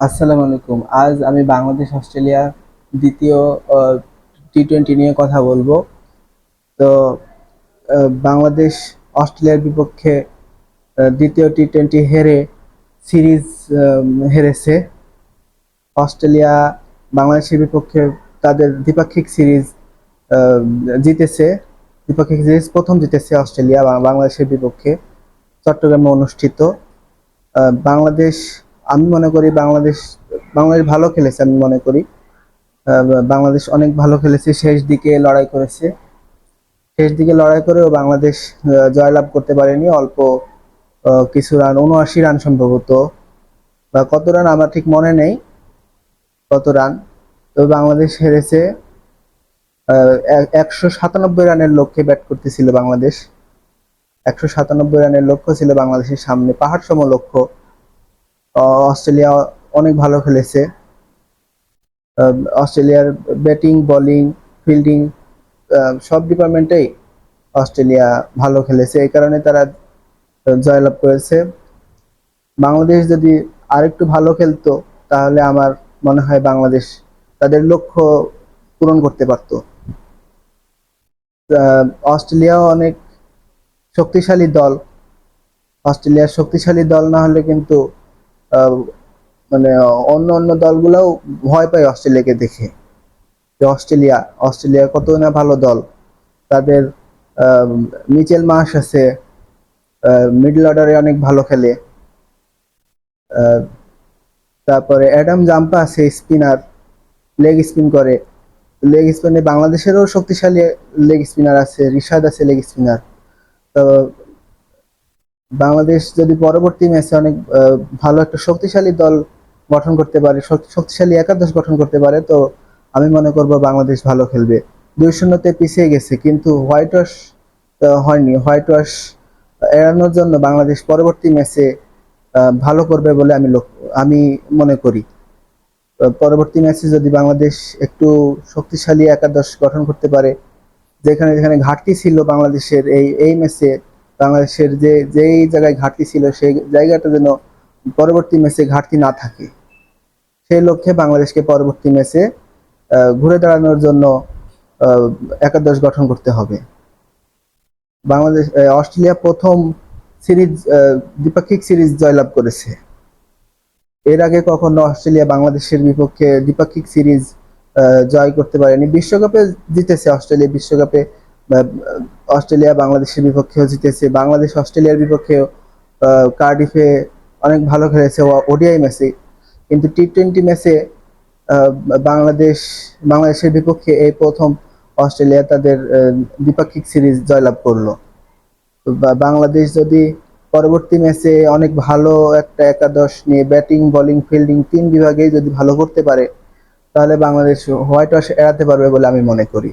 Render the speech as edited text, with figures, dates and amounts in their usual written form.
আসসালামু আলাইকুম। আজ আমি বাংলাদেশ অস্ট্রেলিয়া দ্বিতীয় টি-টোয়েন্টি নিয়ে কথা বলবো। তো বাংলাদেশ অস্ট্রেলিয়ার বিপক্ষে দ্বিতীয় টি-টোয়েন্টি হেরে সিরিজ হেরেছে। অস্ট্রেলিয়া বাংলাদেশের বিপক্ষে তাদের দ্বিপাক্ষিক সিরিজ আহ, জিতেছে। দ্বিপাক্ষিক সিরিজ প্রথম জিতেছে অস্ট্রেলিয়া বাংলাদেশের বিপক্ষে চট্টগ্রামে অনুষ্ঠিত। বাংলাদেশ, আমি মনে করি বাংলাদেশ ভালো খেলেছে। আমি মনে করি বাংলাদেশ অনেক ভালো খেলেছে, শেষ দিকে লড়াই করেও বাংলাদেশ জয়লাভ করতে পারেনি। অল্প কিছু রান, ৭৯ রান সম্ভবত, বা কত রান আমার ঠিক মনে নেই কত রান। তো বাংলাদেশ হেরেছে। ১৯৭ রানের লক্ষ্যে ব্যাট করতেছিল বাংলাদেশ। ১৯৭ রানের লক্ষ্য ছিল বাংলাদেশের সামনে, পাহাড় সম লক্ষ্য। অস্ট্রেলিয়া অনেক ভালো খেলেছে। অস্ট্রেলিয়ার ব্যাটিং, বোলিং, ফিল্ডিং সব ডিপার্টমেন্টেই অস্ট্রেলিয়া ভালো খেলেছে, এই কারণে তারা জয়লাভ করেছে। বাংলাদেশ যদি আরেকটু ভালো খেলতো তাহলে আমার মনে হয় বাংলাদেশ তাদের লক্ষ্য পূরণ করতে পারতো। অস্ট্রেলিয়াও অনেক শক্তিশালী দল। অস্ট্রেলিয়ার শক্তিশালী দল না হলে কিন্তু আহ, মানে অন্য অন্য দলগুলোও ভয় পায় অস্ট্রেলিয়াকে দেখে, যে অস্ট্রেলিয়া কত না ভালো দল। তাদের আহ, মিচেল মার্শ আছে, মিডল অর্ডারে অনেক ভালো খেলে। আহ, তারপরে অ্যাডাম জাম্পা আছে, স্পিনার, লেগ স্পিন করে। লেগ স্পিনে বাংলাদেশেরও শক্তিশালী লেগ স্পিনার আছে, রিশাদ আছে লেগ স্পিনার। তো বাংলাদেশ যদি পরবর্তী ম্যাচে অনেক ভালো একটা শক্তিশালী দল গঠন করতে পারে, শক্তিশালী একাদশ গঠন করতে পারে, তো আমি মনে করব বাংলাদেশ ভালো খেলবে। ২-০-তে পিছিয়ে গেছে, কিন্তু হোয়াইট ওয়াশ হয়নি। হোয়াইট ওয়াশ এড়ানোর জন্য বাংলাদেশ পরবর্তী ম্যাচে ভালো করবে বলে আমি মনে করি। পরবর্তী ম্যাচে যদি বাংলাদেশ একটু শক্তিশালী একাদশ গঠন করতে পারে, যেখানে যেখানে ঘাটতি ছিল বাংলাদেশের এই ম্যাচে, বাংলাদেশের যেই জায়গায় ঘাটতি ছিল সেই জায়গাটা যেন পরবর্তী ম্যাচে ঘাটতি না থাকে, সেই লক্ষ্যে বাংলাদেশকে পরবর্তী ম্যাচে ঘুরে দাঁড়ানোর জন্য আহ, একাদশ গঠন করতে হবে। অস্ট্রেলিয়া প্রথম সিরিজ, দ্বিপাক্ষিক সিরিজ জয়লাভ করেছে। এর আগে কখনো অস্ট্রেলিয়া বাংলাদেশের বিপক্ষে দ্বিপাক্ষিক সিরিজ জয় করতে পারেনি। বিশ্বকাপে জিতেছে অস্ট্রেলিয়া, বিশ্বকাপে আহ, অস্ট্রেলিয়া বাংলাদেশের বিপক্ষেও জিতেছে, বাংলাদেশ অস্ট্রেলিয়ার বিপক্ষেও কার্ডিফে অনেক ভালো খেলেছে ওডিআই ম্যাচে। কিন্তু টি-টোয়েন্টি ম্যাচে আহ, বাংলাদেশ বাংলাদেশের বিপক্ষে এই প্রথম অস্ট্রেলিয়া তাদের দ্বিপাক্ষিক সিরিজ জয়লাভ করলো। তো বাংলাদেশ যদি পরবর্তী ম্যাচে অনেক ভালো একটা একাদশ নিয়ে ব্যাটিং, বোলিং, ফিল্ডিং তিন বিভাগেই যদি ভালো করতে পারে, তাহলে বাংলাদেশ হোয়াইট ওয়াশ এড়াতে পারবে বলে আমি মনে করি।